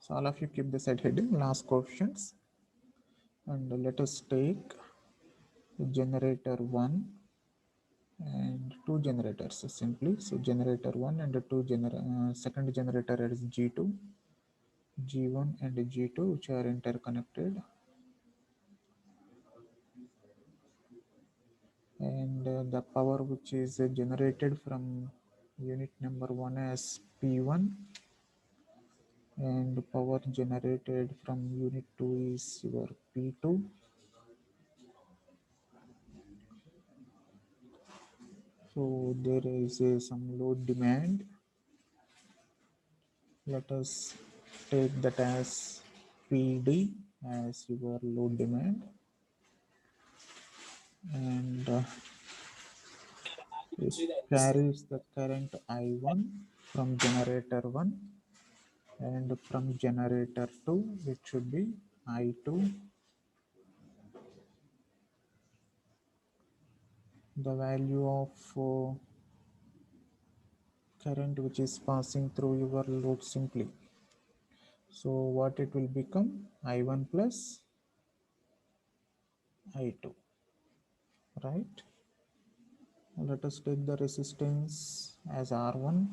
So all of you keep the set heading last coefficients, and let us take generator 1 and two generators simply. So generator 1 and second generator is G2, G1 and G2, which are interconnected, and the power which is generated from unit number 1 as P1, and power generated from unit 2 is your P2. So there is some load demand. Let us take that as PD as your load demand, and it carries the current I1 from generator 1, and from generator 2 it should be I2. The value of current which is passing through your load simply. So what it will become? I1 plus I2, right? Let us take the resistance as R1,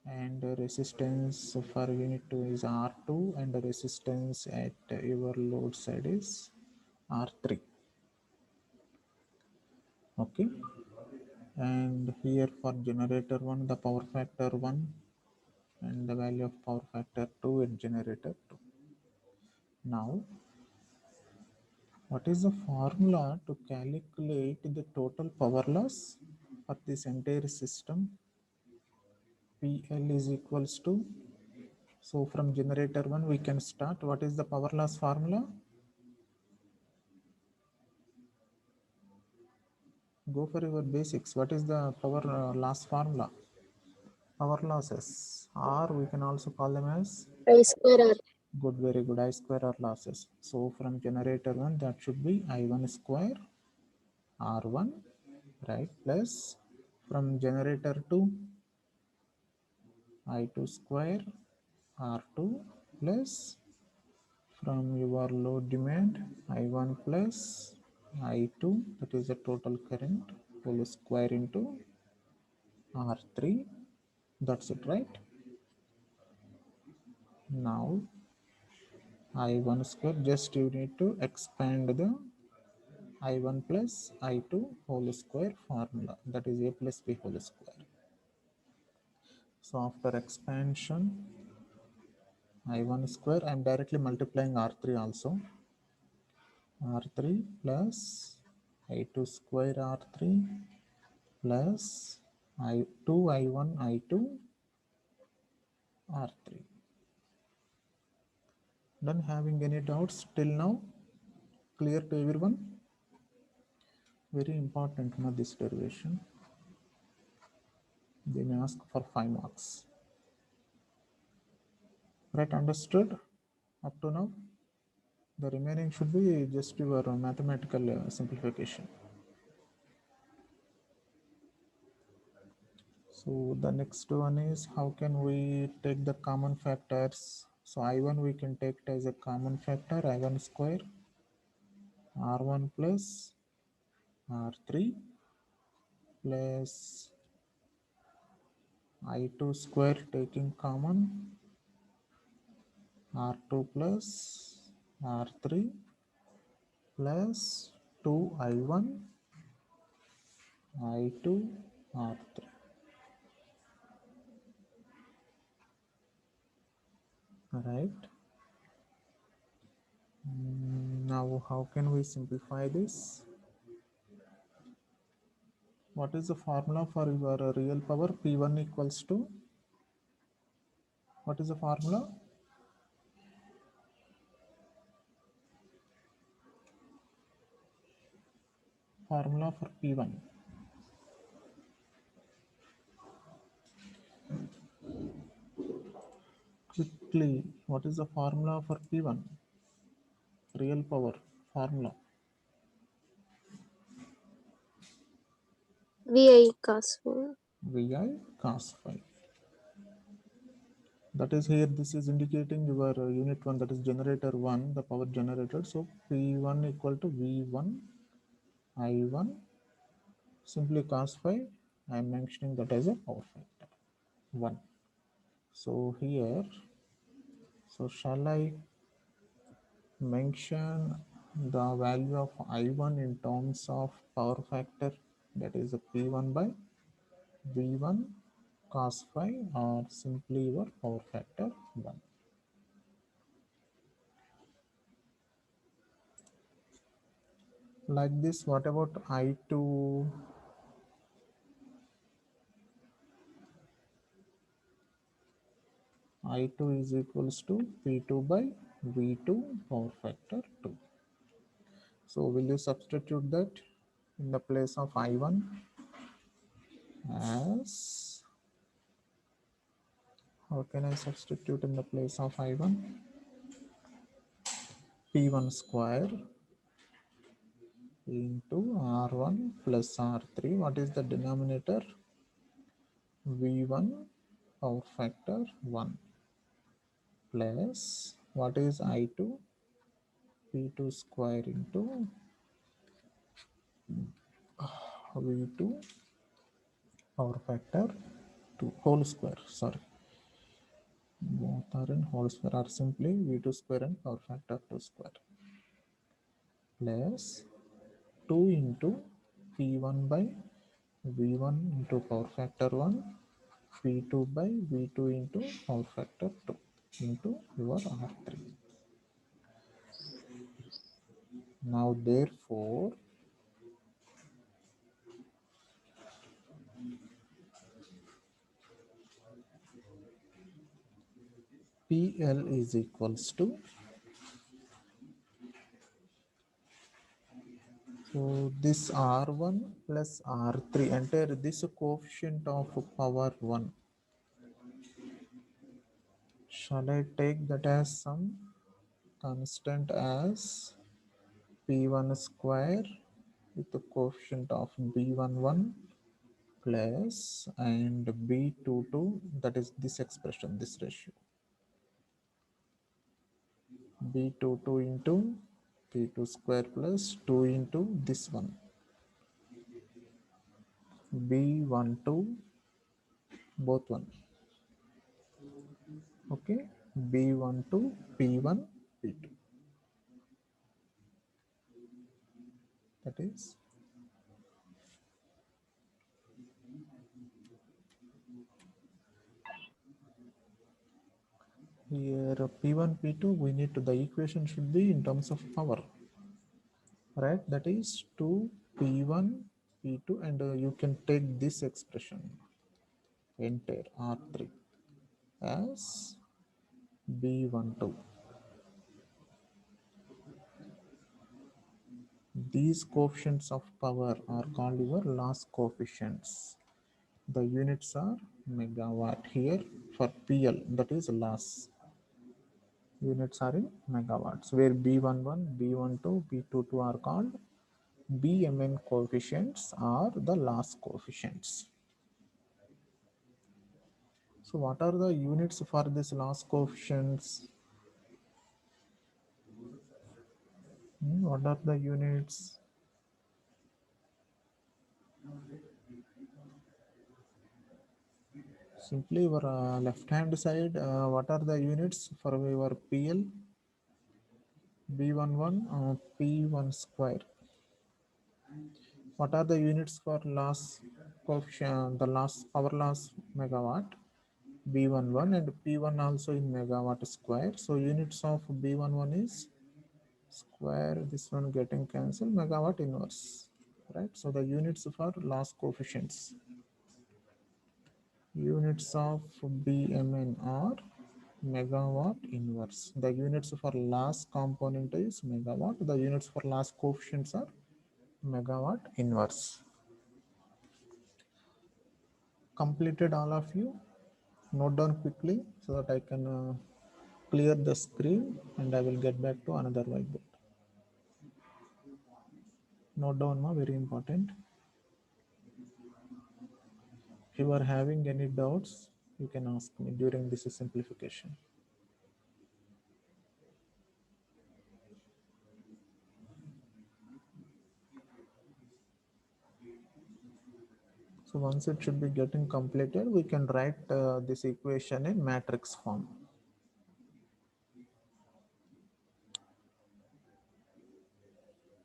and the resistance for unit 2 is R2, and the resistance at your load side is R3. Okay, and here for generator 1 the power factor 1 and the value of power factor 2 at generator 2. Now what is the formula to calculate the total power loss for this entire system? PL is equals to, so from generator 1 we can start. What is the power loss formula? Go for your basics. What is the power loss formula? Power losses, or we can also call them as I square R. good, very good, I square R losses. So from generator 1 that should be I1 square R1, right, plus from generator 2 I2 square R2, plus from your load demand I1 plus I2, that is the total current, whole square into R3. That's it, right? Now I1 square, just you need to expand the I1 plus I2 whole square formula, that is A plus B whole square. So after expansion I1 square, I am directly multiplying R3 also. R3 plus I2 square R3 plus I2 I1 I2 R3. Done? Having any doubts till now? Clear to everyone? Very important, no, this derivation. They may ask for 5 marks. Right, understood up to now? The remaining should be just your mathematical simplification. So the next one is, how can we take the common factors? So I1 we can take it as a common factor, I1 square R1 plus R3 plus I2 square taking common R2 plus R3 plus 2I1 I2 R3. Right. Now how can we simplify this? What is the formula for your real power? P1 equals to, what is the formula? Formula for P1. Quickly, what is the formula for P1? Real power formula. VI cos 4. VI cos phi. That is here, this is indicating your unit 1, that is generator 1, the power generated. So P1 equal to V1 I1, simply cos phi. I am mentioning that as a power factor 1. So here, so shall I mention the value of I1 in terms of power factor, that is a P1 by V1 cos phi, or simply your power factor 1? Like this. What about I2? I2 is equals to P2 by V2 power factor 2. So will you substitute that in the place of I1 as, how can I substitute in the place of I1? P1 square into R1 plus R3. What is the denominator? V1 power factor 1 plus, what is I2? P2 square into V2 power factor 2 whole square. Sorry, both are in whole square, are simply V2 square and power factor 2 square, plus 2 into P1 by V1 into power factor 1, P2 by V2 into power factor 2 into your R3. Now therefore, PL is equals to, so this R1 plus R3, enter this coefficient of power 1. Shall I take that as some constant as P1 square with the coefficient of B11 plus and B22, that is this expression, this ratio, B22 into P2 square plus 2 into this one, B12, both one. Okay, B12, P1, P2. That is here P1, P2. We need to, the equation should be in terms of power, right? That is 2 P1, P2, and you can take this expression entire R3 as B12. These coefficients of power are called your loss coefficients. The units are megawatt. Here for PL, that is loss, units are in megawatts, where B11, B12, B22 are called BMN coefficients, or the loss coefficients. So what are the units for this loss coefficients? What are the units? Simply your left hand side, what are the units for your PL? B11, P1 square. What are the units for loss coefficient, the loss power loss megawatt? B11 and P1 also in megawatt square. So units of B11 is square, this one getting cancelled, megawatt inverse, right? So the units for loss coefficients, units of BMN are megawatt inverse. The units for loss component is megawatt. The units for loss coefficients are megawatt inverse. Completed all of you? Note down quickly so that I can clear the screen and I will get back to another whiteboard. Note down, very important. If you are having any doubts, You can ask me during this simplification. So once it should be getting completed, we can write this equation in matrix form.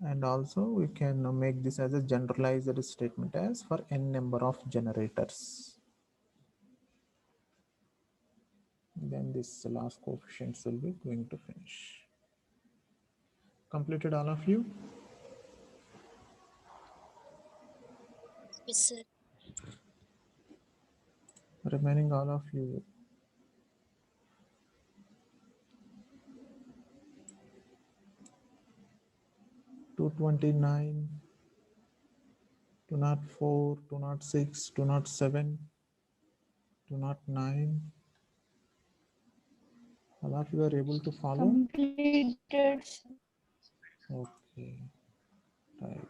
And also we can make this as a generalized statement as for n number of generators. Then this last coefficients will be going to finish. Completed all of you? Yes, sir. Remaining all of you. Two 229, 204, 206, 207, 209. All of you are able to follow? Completed. Okay, right.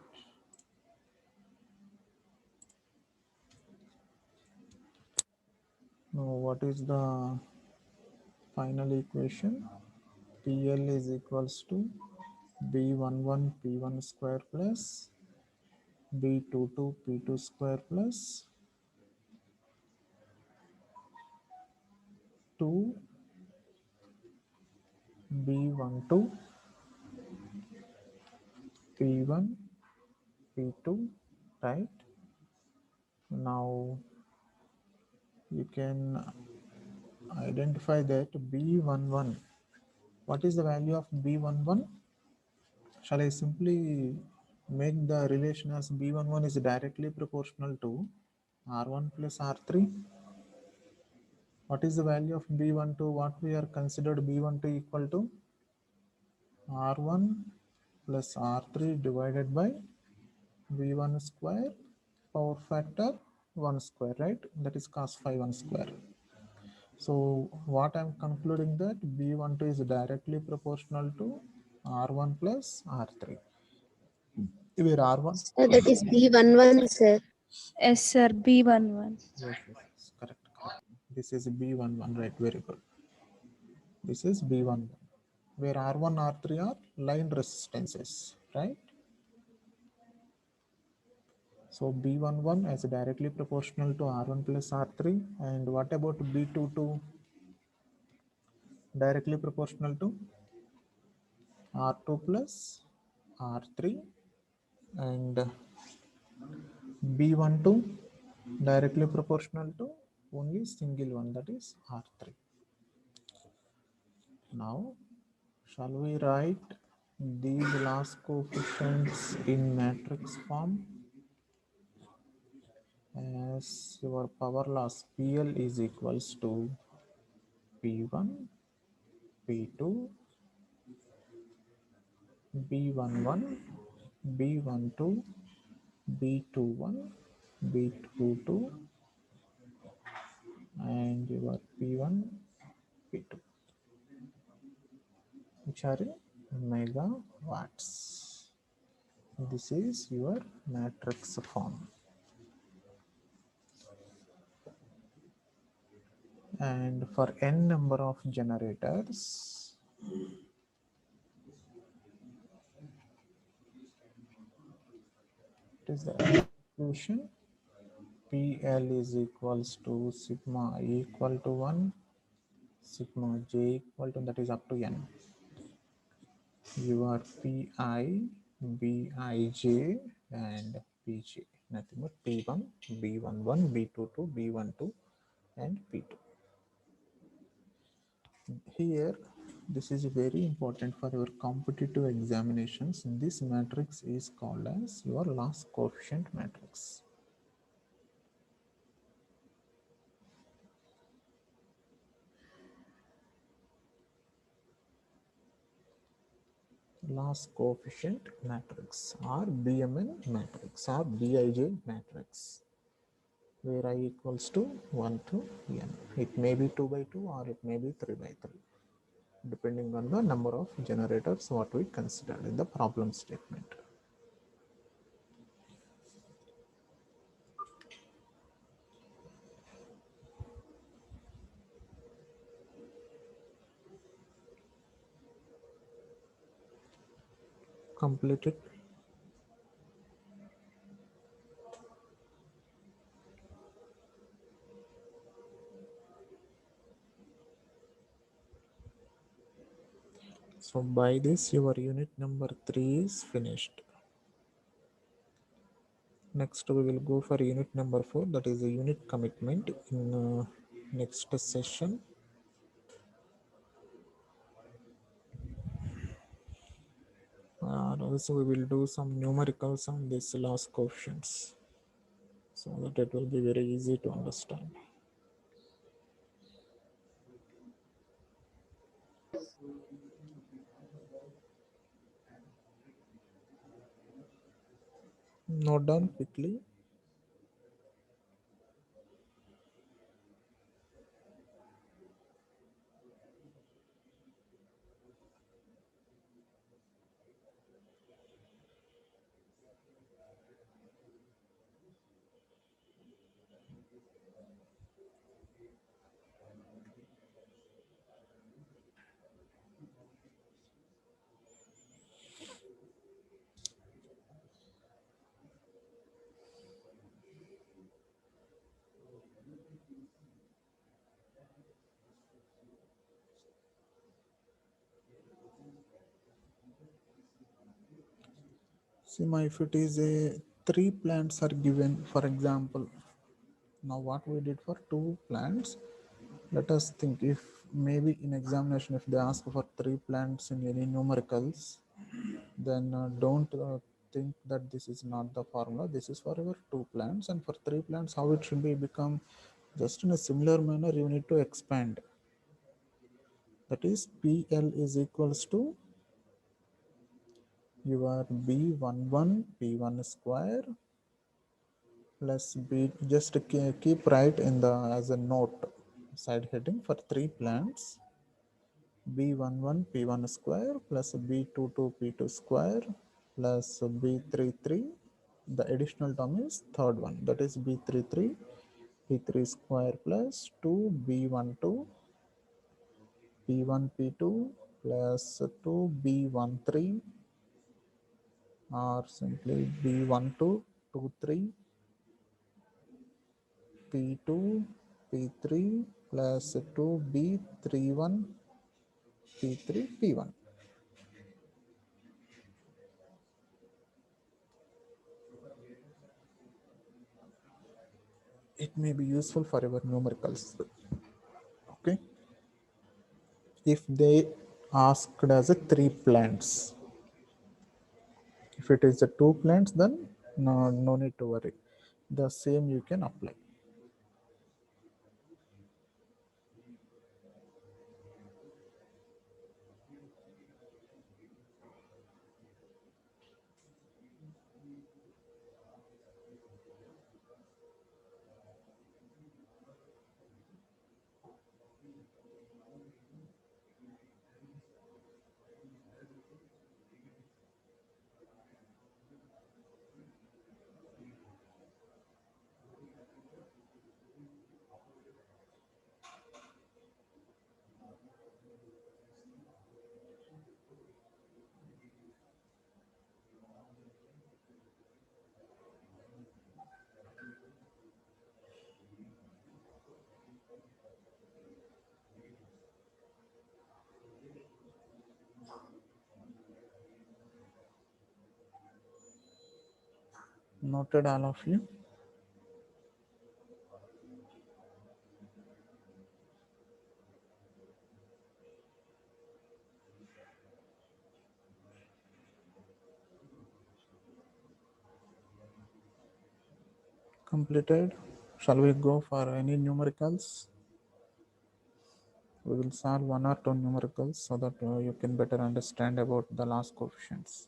Now what is the final equation? PL is equals to B11 P1 square plus B22 P2 square plus 2 B12 P1 P2, right? Now you can identify that B11. What is the value of B11? Shall I simply make the relation as B11 is directly proportional to R1 plus R3? What is the value of B12? What we are considered B12 equal to? R1 plus R3 divided by V1 square power factor 1 square, right? That is cos phi 1 square. So what I'm concluding that B12 is directly proportional to R1 plus R3. Where R1? Sir, that is B11, sir. Yes, sir. B11. Yes, correct. This is B11, right? Very good. This is B11, where R1, R3 are line resistances, right? So B11 is directly proportional to R1 plus R3. And what about B22? Directly proportional to R2 plus R3. And B12 directly proportional to only single one, that is R3. Now, shall we write these last coefficients in matrix form as your power loss PL is equals to P1, P2, B11, B12, B21, B22, and your P1, P2, which are in megawatts. This is your matrix form. And for n number of generators, it is the equation PL is equals to sigma I equal to 1, sigma j equal to, that is up to n. Your Pi, Bij, and Pj, nothing but P1, B11, B22, B12, and P2. Here, this is very important for your competitive examinations. This matrix is called as your loss coefficient matrix. Loss coefficient matrix or BMN matrix or Bij matrix, where I equals to 1 to n. It may be 2 by 2 or it may be 3 by 3, depending on the number of generators what we considered in the problem statement. complete it. So by this your unit number 3 is finished. Next we will go for unit number 4, that is a unit commitment in next session. Also we will do some numericals on these last questions so that it will be very easy to understand. Note down quickly. See, if it is a 3 plants are given, for example, now what we did for 2 plants, let us think if maybe in examination if they ask for 3 plants in any numericals, then don't think that this is not the formula. This is for your 2 plants, and for 3 plants how it should be become, just in a similar manner you need to expand. That is PL is equals to your B11 P1 square plus B, just keep right in the as a note side heading for 3 plants, B11 P1 square plus B22 P2 square plus B33, the additional term is third one, that is B33 P3 square plus 2 B12 P1 P2 plus 2 B13, or simply B12 23 P2 P3 plus 2B31 P3 P1. It may be useful for your numericals. Okay. If they asked as a 3 plants, if it is a 2 plants, then no need to worry. The same you can apply. Noted all of you? Completed. Shall we go for any numericals? We will solve 1 or 2 numericals so that you can better understand about the last coefficients.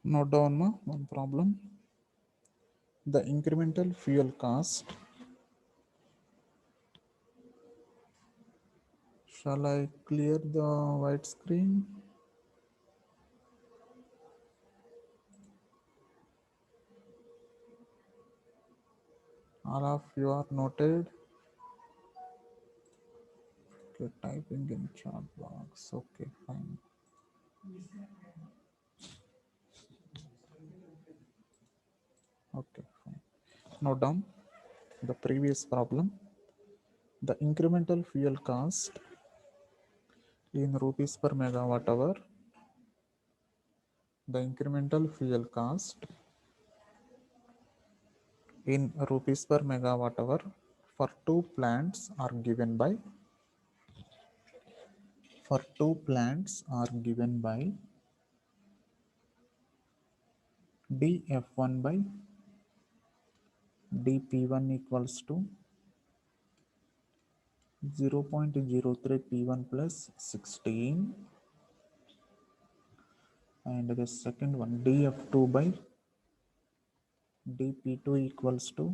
Note down one problem. The incremental fuel cost. Shall I clear the white screen? All of you are noted. Okay, typing in chat box. Okay, fine. Okay, fine. Note down the previous problem. The incremental fuel cost in rupees per megawatt hour. The incremental fuel cost in rupees per megawatt hour for two plants are given by df1 by dp1 equals to 0.03 p1 plus 16, and the second one df2 by dp2 equals to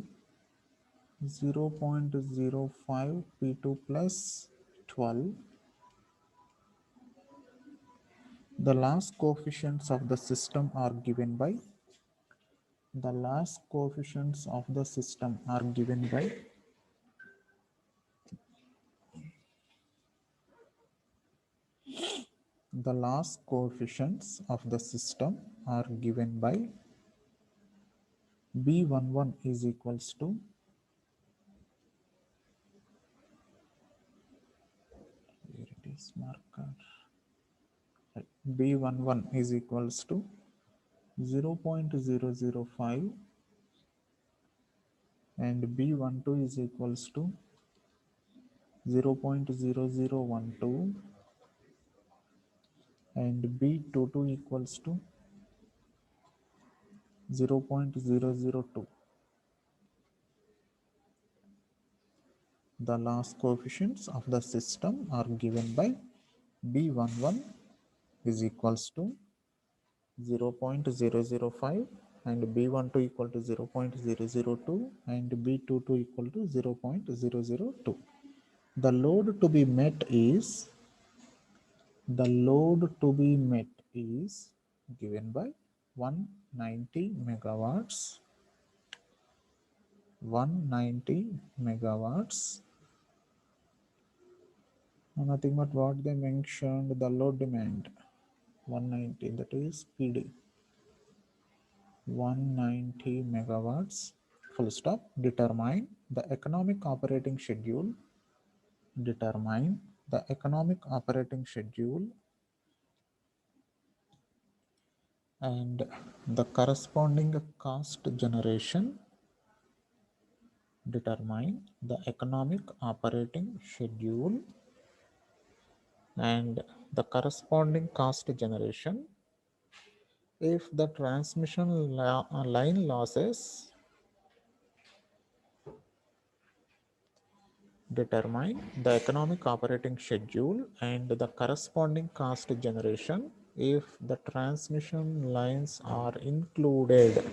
0.05 p2 plus 12. The loss coefficients of the system are given by the loss coefficients of the system are given by the loss coefficients of the system are given by B11 is equals to, here it is marker, B11 is equals to 0.005 and B12 is equals to 0.0012 and B22 equals to 0.002. The loss coefficients of the system are given by B11 is equals to 0.005 and B12 equal to 0.002 and B22 equal to 0.002. The load to be met is given by 190 megawatts. 190 megawatts. Nothing but what they mentioned, the load demand 190, that is PD. 190 megawatts, full stop. Determine the economic operating schedule. Determine the economic operating schedule and the corresponding cost generation. Determine the economic operating schedule and the corresponding cost generation if the transmission line losses. Determine the economic operating schedule and the corresponding cost generation if the transmission lines are included.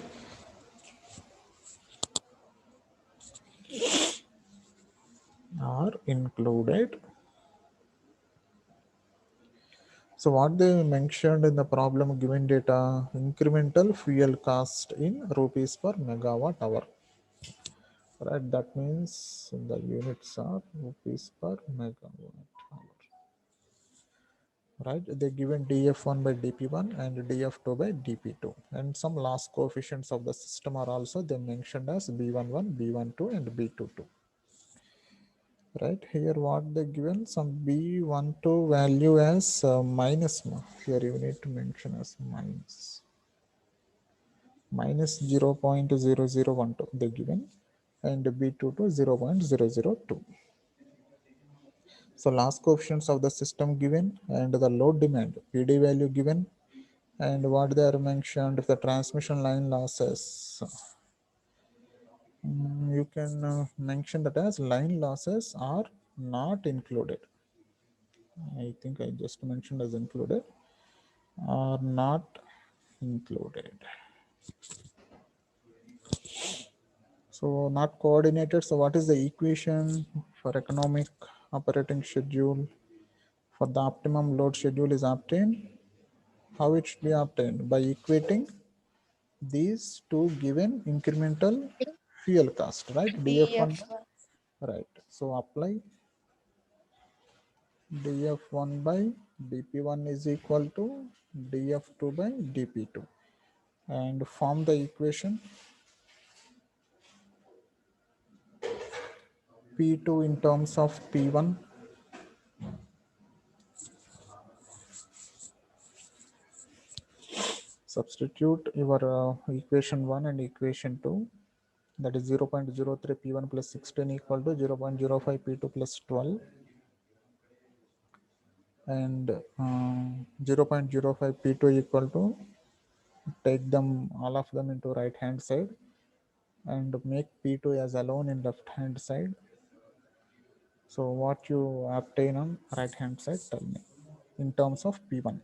So what they mentioned in the problem given data, incremental fuel cost in rupees per megawatt hour. Right, that means the units are rupees per megawatt hour. Right, they given df1 by dp1 and df2 by dp2, and some loss coefficients of the system are also they mentioned as b11, b12 and b22. Right, here what they given, some b12 value as minus. Here you need to mention as minus 0.0012 they given, and b22 0.002. So loss coefficients of the system given and the load demand PD value given, and what they are mentioned if the transmission line losses. You can mention that as line losses are not included. I think I just mentioned as included, are not included. So not coordinated. So what is the equation for economic operating schedule? For the optimum load schedule is obtained. How it should be obtained? By equating these two given incremental fuel cost, right? DF1, DF1. right? So apply DF1 by DP1 is equal to DF2 by DP2 and form the equation P2 in terms of P1. Substitute your equation 1 and equation 2, that is 0.03 P1 plus 16 equal to 0.05 P2 plus 12 and 0.05 P2 equal to, take them all of them into right hand side and make P2 as alone in left hand side. So what you obtain on right hand side, tell me in terms of P1.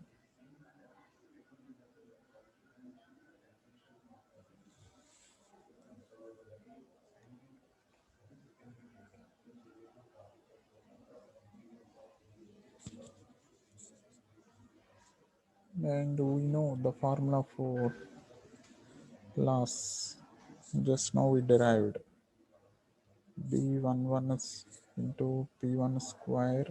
And we know the formula for loss, just now we derived B11 is into P1 square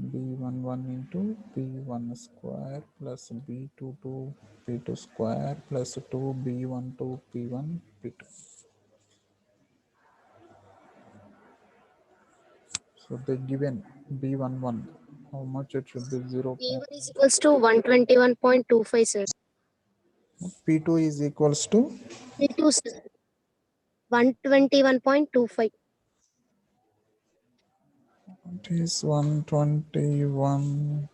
B11 into P1 square plus B22 P2 square plus 2B12 P1 P2. So they given B11, how much it should be? 0. P1 is equals to 121.25, sir. P2 is equals to P2, sir. 121.25. it is 121.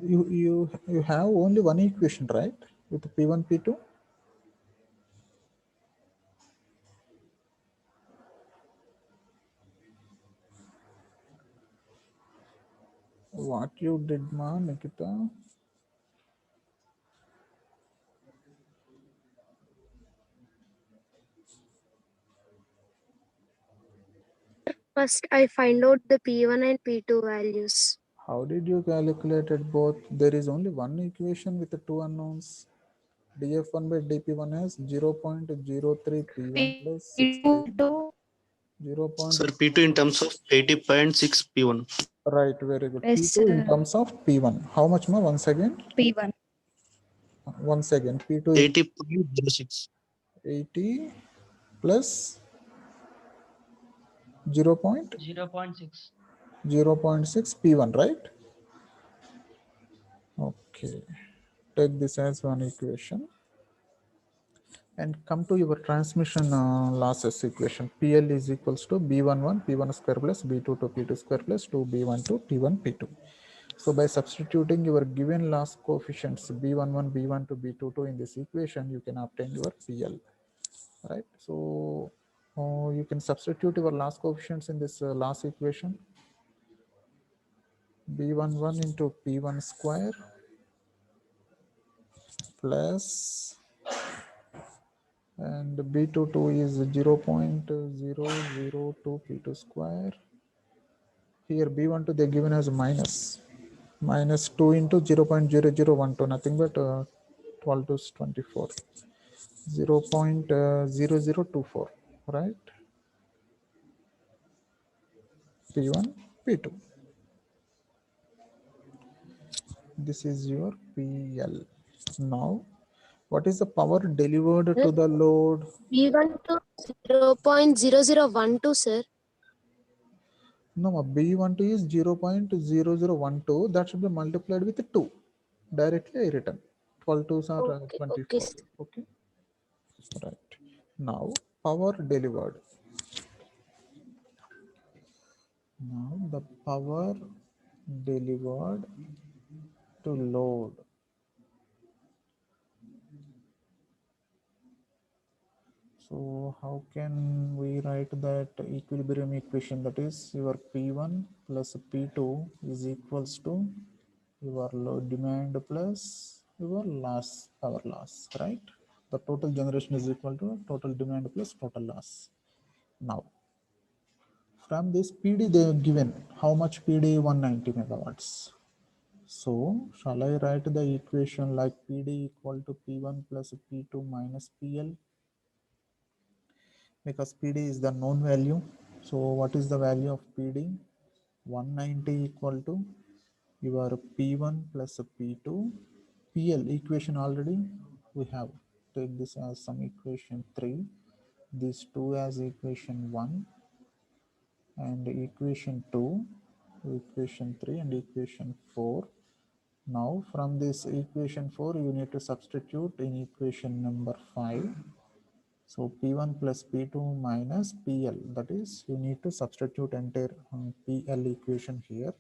You have only one equation, right? With P1 P2. What you did, ma, Nikita? First, I find out the P1 and P2 values. How did you calculate it both? There is only one equation with the two unknowns. df1 by dp1 has 0.03 p1 plus 16, P2. 0. Sir, P2 in terms of 80.6 P1. Right, very good. Yes, P2 in sir. terms of P1. How much more? Once again? P1. Once again. P2 is 80.06. 80 plus 0. 0.6. 0.6 P1, right? Okay. Take this as one equation. And come to your transmission losses equation. PL is equals to B11 P1 square plus B22 P2 square plus 2B12 P1 P2. So by substituting your given loss coefficients B11, B12, B22 in this equation, you can obtain your PL, right? So you can substitute your loss coefficients in this loss equation. B11 into P1 square plus, and B22 is 0.002 P2 square. Here B12 they given as minus 2 into 0.0012, nothing but 12 to 24, 0.0024, right? P1, P2. This is your PL. Now, what is the power delivered to the load? P1 to 0.0012, sir. No, B12 is 0.0012. That should be multiplied with 2. Directly I written. 12 twos are Okay, 24. sir. Okay. Right. Now, power delivered. Now, the power delivered to load. So how can we write that equilibrium equation? That is your P1 plus P2 is equals to your load demand plus your loss, power loss, right? The total generation is equal to total demand plus total loss. Now, from this PD they have given how much PD? 190 megawatts. So shall I write the equation like PD equal to P1 plus P2 minus PL? Because PD is the known value. So what is the value of PD? 190 equal to your P1 plus P2. PL equation already we have. Take this as some equation 3. These two as equation 1 and equation 2, equation 3 and equation 4. Now from this equation 4 you need to substitute in equation number 5. So P1 plus P2 minus PL, that is you need to substitute entire PL equation here.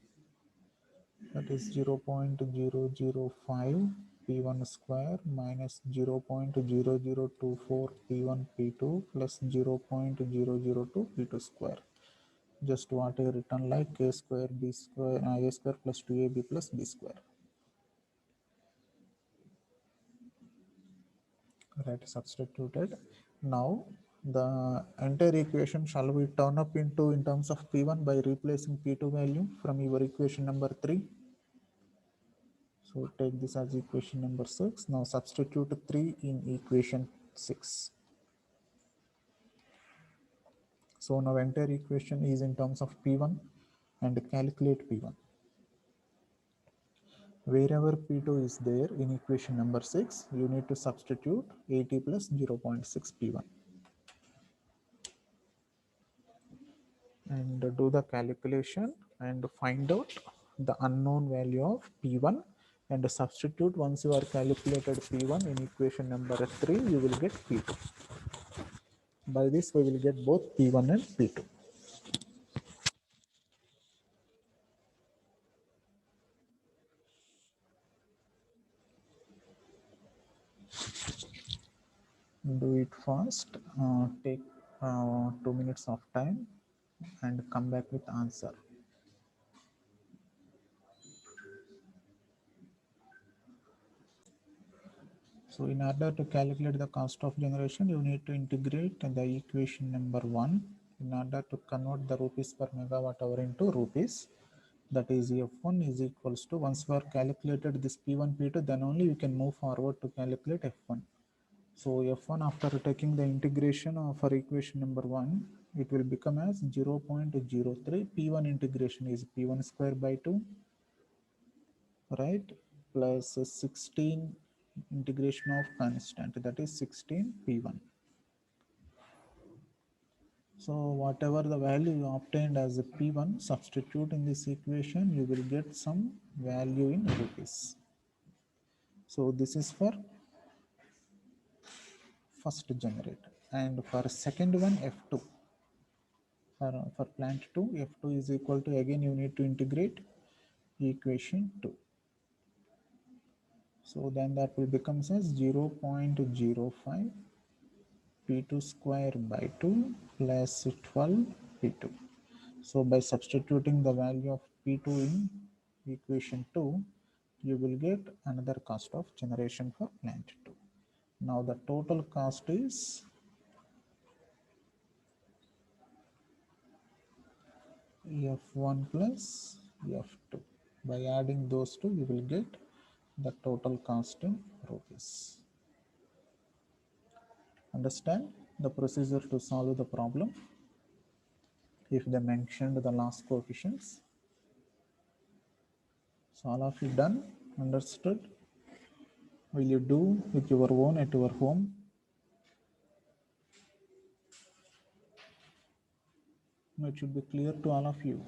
That is 0.005 P1 square minus 0.0024 P1 P2 plus 0.002 P2 square. Just what I written like a square b square a square plus 2ab plus b square. Right, substituted. Now the entire equation shall we turn up into in terms of P1 by replacing P2 value from your equation number 3. So take this as equation number 6. Now substitute 3 in equation 6. So now entire equation is in terms of P1 and calculate P1. Wherever P2 is there in equation number 6, you need to substitute 80 plus 0.6 P1 and do the calculation and find out the unknown value of P1 and substitute. Once you are calculated P1 in equation number 3, you will get P2. By this we will get both P1 and P2. Do it fast, take 2 minutes of time and come back with answer. So in order to calculate the cost of generation, you need to integrate the equation number 1 in order to convert the rupees per megawatt hour into rupees. That is F1 is equals to, once you are calculated this P1, P2, then only you can move forward to calculate F1. So F1 after taking the integration of our equation number 1, it will become as 0.03. P1 integration is P1 square by 2, right, plus 16 integration of constant, that is 16 P1. So whatever the value you obtained as a P1, substitute in this equation, you will get some value in rupees. So this is for first generator, and for second one F2. For plant 2, F2 is equal to, again you need to integrate equation 2. So then that will become as 0.05 P2 square by 2 plus 12 P2. So by substituting the value of P2 in equation 2, you will get another cost of generation for plant 2. Now the total cost is F1 plus F2. By adding those two, you will get the total cost in rupees. Understand the procedure to solve the problem if they mentioned the loss coefficients. So all of you done, understood? Will you do with your own at your home? It should be clear to all of you.